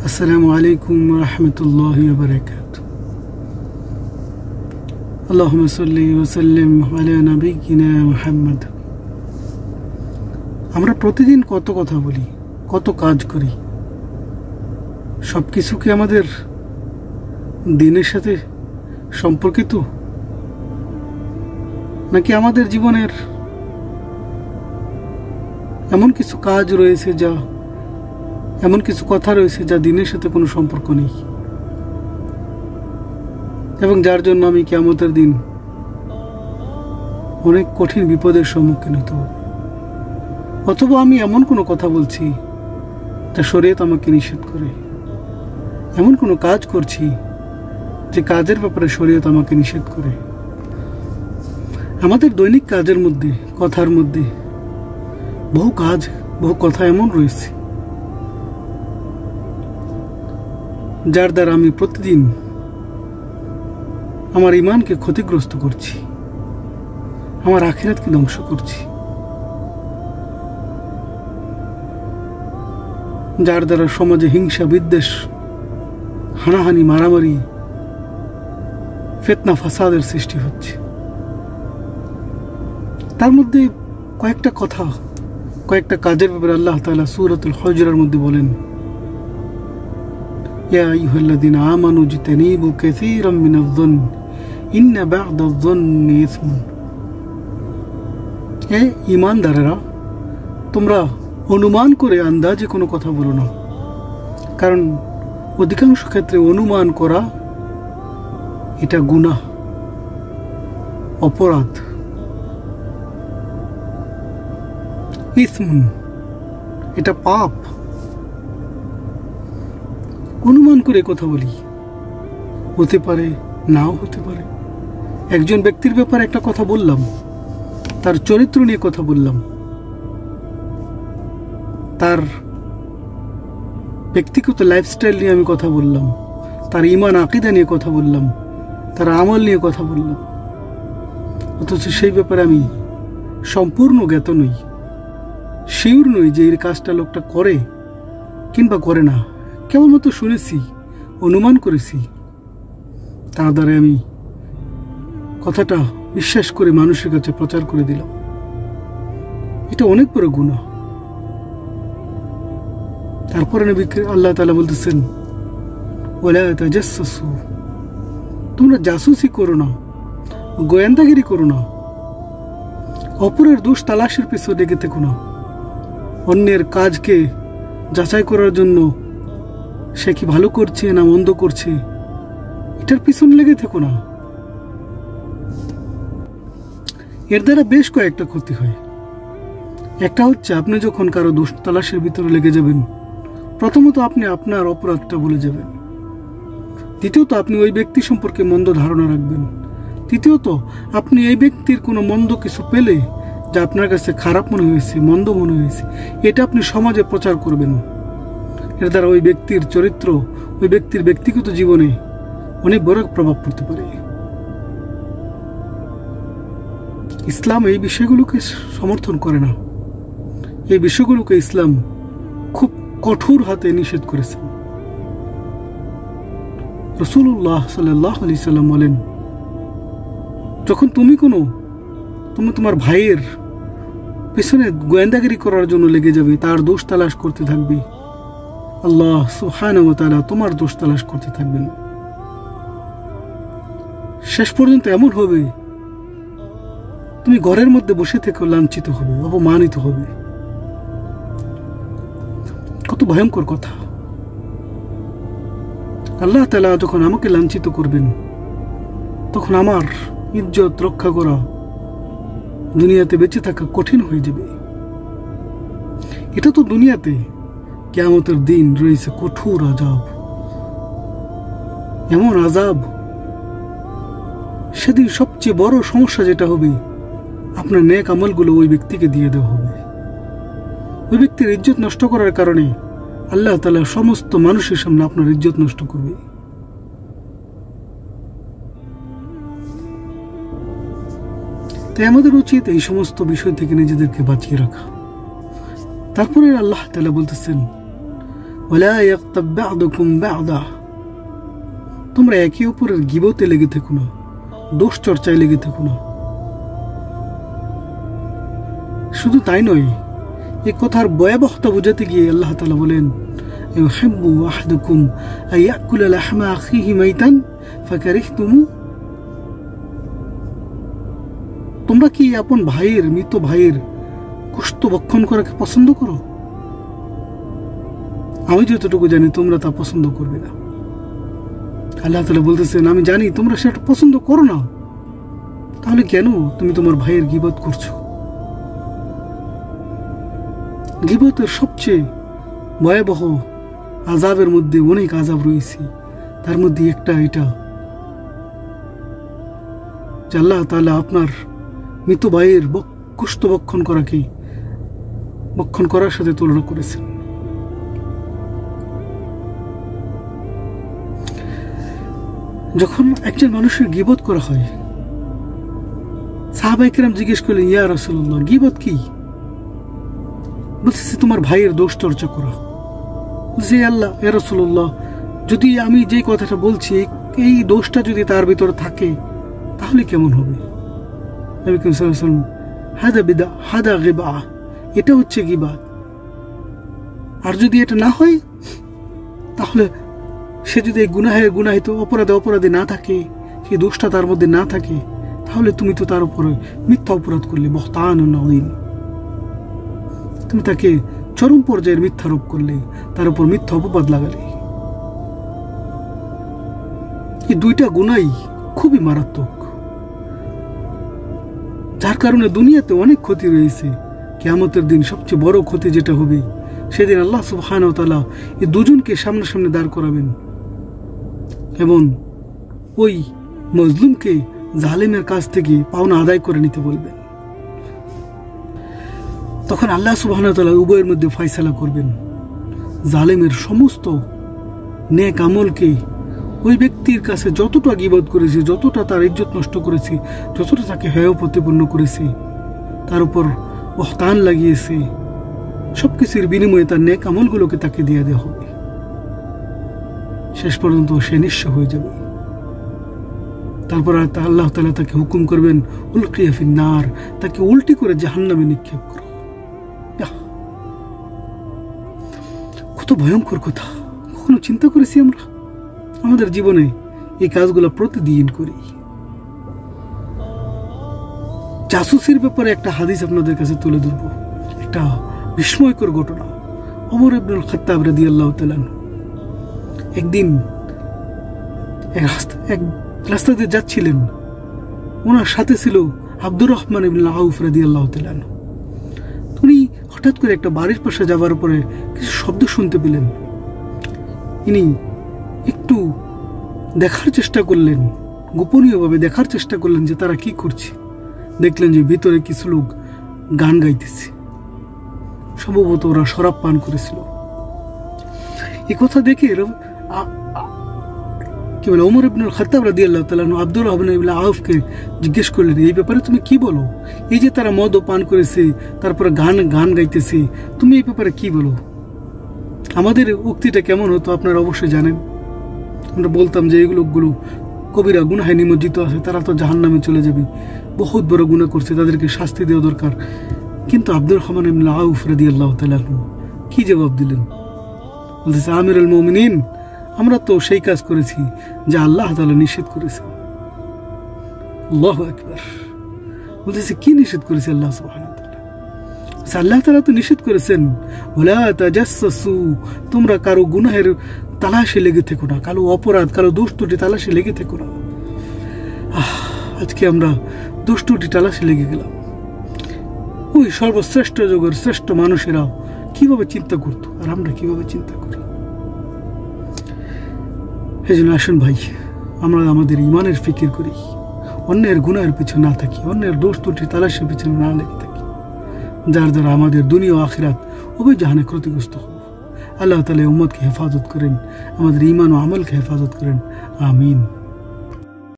আসসালামু আলাইকুম ওয়া রাহমাতুল্লাহি ওয়া বারাকাতুহু। আল্লাহুম্মা সাল্লি ওয়া সাল্লিম আলা নাবিয়িনা মুহাম্মদ। আমরা প্রতিদিন কত কথা বলি, কত কাজ করি, সবকিছু কি আমাদের দিনের সাথে সম্পর্কিত, নাকি আমাদের জীবনের এমন কিছু কাজ রয়েছে এমন কিছু কথা রয়েছে যা দিনের সাথে কোনো সম্পর্ক নেই, এবং যার জন্য আমি কিয়ামতের দিন অনেক কঠিন বিপদের সম্মুখীন হতে হবে। অথবা আমি এমন কোনো কথা বলছি যা শরীয়ত আমাকে নিষেধ করে, এমন কোনো কাজ করছি যে কাজের ব্যাপারে শরীয়ত আমাকে নিষেধ করে। আমাদের দৈনিক কাজের মধ্যে, কথার মধ্যে বহু কাজ, বহু কথা এমন রয়েছে যার দ্বারা আমি প্রতিদিন আমার ঈমানকে ক্ষতিগ্রস্ত করছি, আমার আখিরাতকে ধ্বংস করছি, যার দ্বারা সমাজে হিংসা, বিদ্বেষ, হানাহানি, মারামারি, ফিতনা, ফাসাদের সৃষ্টি হচ্ছে। তার মধ্যে কয়েকটা কথা, কয়েকটা কাজের ব্যাপারে আল্লাহ তাআলা সূরাতুল হুজুরাতের মধ্যে বলেন, ইয়া আইয়ুহাল্লাযীনা আমানু ইজতানিবু কাসীরাম মিনায-যন্ন ইন্না বা'দায-যন্নি ইসমুন। হে ঈমানদারেরা, তোমরা অনুমান করে আন্দাজে কোনো কথা বলো না, কারণ অধিকাংশ ক্ষেত্রে অনুমান করা এটা গুনাহ, অপরাধ। ইসমুন, এটা পাপ। অনুমান করে কথা বলি, হতে পারে, নাও হতে পারে। একজন ব্যক্তির ব্যাপারে একটা কথা বললাম, তার চরিত্র নিয়ে কথা বললাম, তার ব্যক্তিগত লাইফস্টাইল নিয়ে আমি কথা বললাম, তার ঈমান আকীদা নিয়ে কথা বললাম, তার আমল নিয়ে কথা বললাম, অথচ সেই ব্যাপারে আমি সম্পূর্ণ জ্ঞাত নই, শিওর নই যে এই কাজটা লোকটা করে কিংবা করে না। কেবলমাত্র শুনেছি, অনুমান করেছি, তার দ্বারা আমি কথাটা বিশ্বাস করে মানুষের কাছে প্রচার করে দিলাম। এটা অনেক বড় গুনাহ। তারপরে নবী আল্লাহ তাআলা বলতেছেন, ওয়ালা তাজাসসু, তোমরা জাসুসি করো না, গোয়েন্দাগিরি করো না, অপরের দোষ তালাশের পিছনে লেগে থেকো না, অন্যের কাজকে যাচাই করার জন্য সে কি ভালো করছে না মন্দ করছে এটার পিছনে লেগে থেকো না। এর দ্বারা বেশ কয়েকটা ক্ষতি হয়। একটা হচ্ছে, আপনি যখন কারো দোষ তালাশের ভিতরে লেগে যাবেন, প্রথমত আপনি আপনার অপরাধটা ভুলে যাবেন, দ্বিতীয়ত আপনি ওই ব্যক্তি সম্পর্কে মন্দ ধারণা রাখবেন, তৃতীয়ত আপনি এই ব্যক্তির কোনো মন্দ কিছু পেলে যা আপনার কাছে খারাপ মনে হয়েছে, মন্দ মনে হয়েছে, এটা আপনি সমাজে প্রচার করবেন। এর দ্বারা ওই ব্যক্তির চরিত্র, ওই ব্যক্তির ব্যক্তিগত জীবনে অনেক বড় প্রভাব পড়তে পারে। ইসলাম এই বিষয়গুলোকে সমর্থন করে না। এই বিষয়গুলোকে ইসলাম খুব কঠোর হাতে নিষেধ করেছেন। রাসূলুল্লাহ সাল্লাল্লাহু আলাইহি সাল্লাম বলেন, যখন তুমি তোমার ভাইয়ের পেছনে গোয়েন্দাগিরি করার জন্য লেগে যাবে, তার দোষ তালাশ করতে থাকবে, আল্লাহ সুবহানাহু ওয়া তাআলা তোমার দোষ তালাশ করতে থাকবেন। শেষ পর্যন্ত এমন হবে তুমি ঘরের মধ্যে বসে থেকে লাঞ্ছিত হবে, অপমানিত হবে। কত ভয়ঙ্কর কথা! আল্লাহ তাআলা যখন আমাকে লাঞ্ছিত করবেন, তখন আমার ইজ্জত রক্ষা করা, দুনিয়াতে বেঁচে থাকা কঠিন হয়ে যাবে। এটা তো দুনিয়াতে, কিয়ামতের দিন রয়েছে কঠোর আযাব, এমন আযাব, সেদিন সবচেয়ে বড় সমস্যা যেটা হবে, আপনার নেক আমলগুলো ওই ব্যক্তিকে দিয়ে দেওয়া হবে। ওই ব্যক্তির ইজ্জত নষ্ট করার কারণে আল্লাহ তাআলা সমস্ত মানুষের সামনে আপনার ইজ্জত নষ্ট করবে। তাই আমাদের উচিত এই সমস্ত বিষয় থেকে নিজেদেরকে বাঁচিয়ে রাখা। তারপরে আল্লাহ তাআলা বলতেছেন, ওয়ালা ইয়াগতাব বা'দুকুম বা'দা, তোমরা একে অপরের গীবতে লেগে থেকো না, দোষ চর্চায় লেগে থেকো না। শুধু তাই নয়, এই কথার ভয়াবহতা বোঝাতে গিয়ে আল্লাহ তাআলা বলেন, ইউহিব্বু আহাদুকুম আইয়াকুলা লাহমা আখিহি মাইতান ফাকারিহতুমু, তোমরা কি আপন ভাইয়ের, মৃত ভাইয়ের গোশত ভক্ষণ করাকে পছন্দ করো? আমি যতটুকু জানি তোমরা তা পছন্দ করবে না। আল্লাহ তাআলা বলতেছেন, আমি জানি তোমরা সেটা পছন্দ করো না, তাহলে কেন তুমি তোমার ভাইয়ের গীবত করছো? গীবতের সবচেয়ে ভয়াবহ আযাবের মধ্যে অনেক আযাব রয়েছে, তার মধ্যে একটা এটা যে আল্লাহ তাআলা আপনার মৃত ভাইয়ের গোশত ভক্ষণ করার সাথে তুলনা করেছেন। যখন একজন মানুষের গীবত করা হয়, সাহাবায়ে কেরাম জিজ্ঞেস করলেন, ইয়া রাসূলুল্লাহ, গীবত কি? বলতেছে, তোমার ভাইয়ের দোষ চর্চা করা। বলছে, আল্লাহ, ইয়া রাসূলুল্লাহ, যদি আমি যে কথাটা বলছি এই দোষটা যদি তার ভিতরে থাকে তাহলে কেমন হবে? নবী করিম সাল্লাল্লাহু আলাইহি ওয়াসাল্লাম, হাদা বিদা হাদা গিবা, এটা হচ্ছে গীবত। আর যদি এটা না হয়, তাহলে সে যদি এই গুনাহিত অপরাধে না থাকে, সেই দোষটা তার মধ্যে না থাকে, তাহলে তুমি তো তার উপরে মিথ্যা অপরাধ করলে, বুহতানুন আযীম, তুমি তাকে চরম পর্যায়ের মিথ্যারোপ করলে, তার উপর মিথ্যা অপবাদ লাগালে। এই দুইটা গুনাহ খুবই মারাত্মক, যার কারণে দুনিয়াতে অনেক ক্ষতি রয়েছে। কিয়ামতের দিন সবচেয়ে বড় ক্ষতি যেটা হবে, সেদিন আল্লাহ সুবহানাহু ওয়া তাআলা এই দুজনকে সামনাসামনি দাঁড় করাবেন এবং ওই মজলুমকে জালেমের কাছ থেকে পাওনা আদায় করে নিতে বলবেন। তখন আল্লাহ সুবহানাহু ওয়া তাআলা উভয়ের মধ্যে ফয়সালা করবেন। জালেমের সমস্ত নেক আমলকে ওই ব্যক্তির কাছে যতটা গীবত করেছে, যতটা তার ইজ্জত নষ্ট করেছে, যতটা তাকে হেয় প্রতিপন্ন করেছে, তার উপর বহতান লাগিয়েছে, সবকিছুর বিনিময়ে তার নেক আমলগুলোকে তাকে দিয়ে দেওয়া হবে। শেষ পর্যন্ত সে নিঃস্ব হয়ে যাবে। তারপর আল্লাহ তাআলা তাকে হুকুম করবেন, উলকিয়া ফিন নার, তাকে উল্টি করে জাহান্নামে নিক্ষেপ করো। কত ভয়ঙ্কর কথা! কখনো চিন্তা করেছি আমরা? আমাদের জীবনে এই কাজগুলো প্রতিদিন করি। জাসুসির ব্যাপারে একটা হাদিস আপনাদের কাছে তুলে ধরব, একটা বিস্ময়কর ঘটনা। ওমর ইবনুল খাত্তাব রাদিয়াল্লাহু তাআলা একদিন এক রাস্তা দিয়ে যাচ্ছিলেন, ওনার সাথে ছিল আব্দুর রহমান ইবনে আউফ রাদিয়াল্লাহু তাআলা। উনি হঠাৎ করে একটা বাড়ির পাশে যাওয়ার পরে কিছু শব্দ শুনতে পেলেন। ইনি একটু দেখার চেষ্টা করলেন, গোপনীয়ভাবে দেখার চেষ্টা করলেন যে তারা কি করছে। দেখলেন যে ভিতরে কিছু লোক গান গাইতেছে, সম্ভবত ওরা শরাব পান করেছিল। এই কথা দেখে কি বলে ওমর ইবনুল খাত্তাব রাদিয়াল্লাহু তাআলা আব্দুর রহমান ইবনে আউফকে জিজ্ঞেস করলেন, এই ব্যাপারে তুমি কি বলো? এই যে তারা মদ পান করেছে, তারপরে গান গাইতেছে, তুমি এই ব্যাপারে কি বলো? আমাদের উক্তিটা কেমন হতো আপনারা অবশ্যই জানেন। আমরা বলতাম যে এই লোকগুলো কবিরা গুনাহে নিমজ্জিত আছে, তারা তো জাহান্নামে চলে যাবে, বহুত বড় গুনাহ করছে, তাদেরকে শাস্তি দেওয়া দরকার। কিন্তু আব্দুর রহমান ইবনে আউফ রাদিয়াল্লাহু তাআলা কি জবাব দিলেন? বলতেছে, আমিরুল মুমিনিন, আমরা তো সেই কাজ করেছি যা আল্লাহ তাআলা নিষেধ করেছেন। আল্লাহু আকবার। বলতেছে, কি নিষেধ করেছে আল্লাহ সুবহানাহু ওয়া তাআলা? আল্লাহ তাআলা তো নিষেধ করেছেন, ওয়ালা তাজাসসু, তোমরা কারো গুনাহের তালাশে লেগে থেকো না, কারো অপরাধ, কারো দোষ ত্রুটি তালাশে লেগে থেকো না। আজকে আমরা দোষ ত্রুটি তালাশে লেগে গেলাম। ওই সর্বশ্রেষ্ঠ যুগের শ্রেষ্ঠ মানুষেরা কিভাবে চিন্তা করতো, আর আমরা কিভাবে চিন্তা করি। এই জন্য আসুন ভাই, আমরা আমাদের ইমানের ফিকির করি, অন্যের গুনাহের পিছনে না থাকি, অন্যের দোষ ত্রুটি তালাশের পিছনে না লেগে থাকি, যার দ্বারা আমাদের দুনিয়া ও আখিরাত উভয় জাহানে ক্ষতিগ্রস্ত হবে। আল্লাহ তাআলা উম্মতকে হেফাজত করেন, আমাদের ঈমান ও আমলকে হেফাজত করেন। আমিন।